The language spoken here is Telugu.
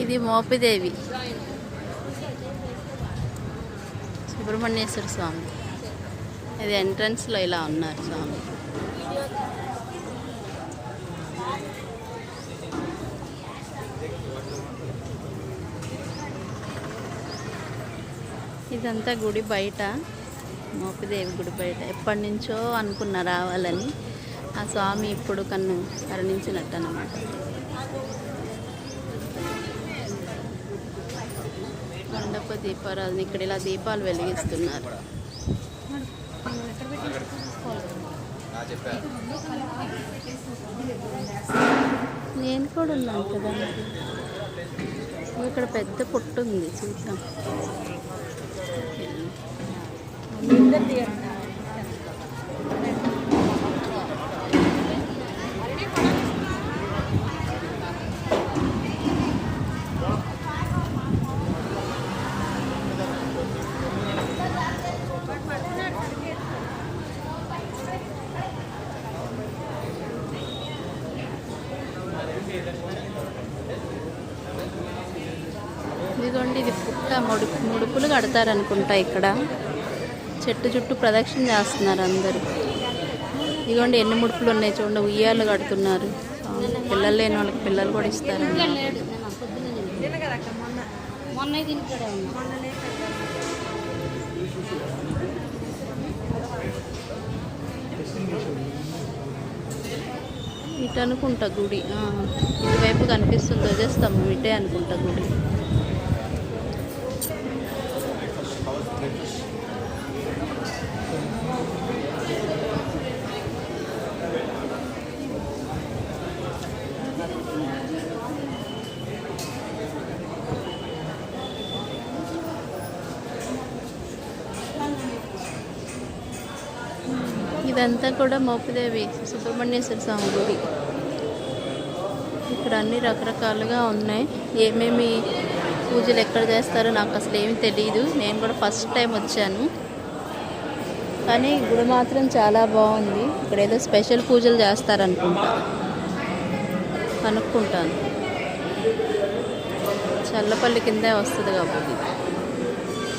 ఇది మోపిదేవి సుబ్రహ్మణ్యేశ్వర స్వామి. ఇది ఎంట్రన్స్లో ఇలా ఉన్నారు స్వామి. ఇదంతా గుడి బయట, మోపిదేవి గుడి బయట. ఎప్పటి నుంచో అనుకున్నా రావాలని. ఆ స్వామి ఇప్పుడు కరుణించినట్టు అన్నమాట. మండప దీపారాధన. ఇక్కడ ఇలా దీపాలు వెలిగిస్తున్నారు. నేను కూడా ఉన్నాను కదా. ఇక్కడ పెద్ద పుట్టు ఉంది, చూద్దాం. ఇదిగోండి, ఇది పుట్ట. ముడుపులు కడతారనుకుంటా. ఇక్కడ చెట్టు చుట్టూ ప్రదక్షిణ చేస్తున్నారు అందరూ. ఇదిగోండి ఎన్ని ముడుపులు ఉన్నాయి చూడండి. ఉయ్యాలు కడుతున్నారు. పిల్లలు లేని వాళ్ళకి పిల్లలు కూడా ఇస్తారు. ఇటు అనుకుంటా గుడి. ఇటువైపు కనిపిస్తుంది ధ్వజస్తంభం. ఇటే అనుకుంటా గుడి. ఇదంతా కూడా మోపిదేవి సుబ్రహ్మణ్యేశ్వర స్వామి గుడి. ఇక్కడ అన్ని రకరకాలుగా ఉన్నాయి. ఏమేమి పూజలు ఎక్కడ చేస్తారో నాకు అసలు ఏమి తెలియదు. నేను కూడా ఫస్ట్ టైం వచ్చాను. కానీ గుడి మాత్రం చాలా బాగుంది. ఇక్కడ ఏదో స్పెషల్ పూజలు చేస్తారనుకుంటా. కనుక్కుంటాను. చల్లపల్లి కిందే వస్తుంది కాబట్టి.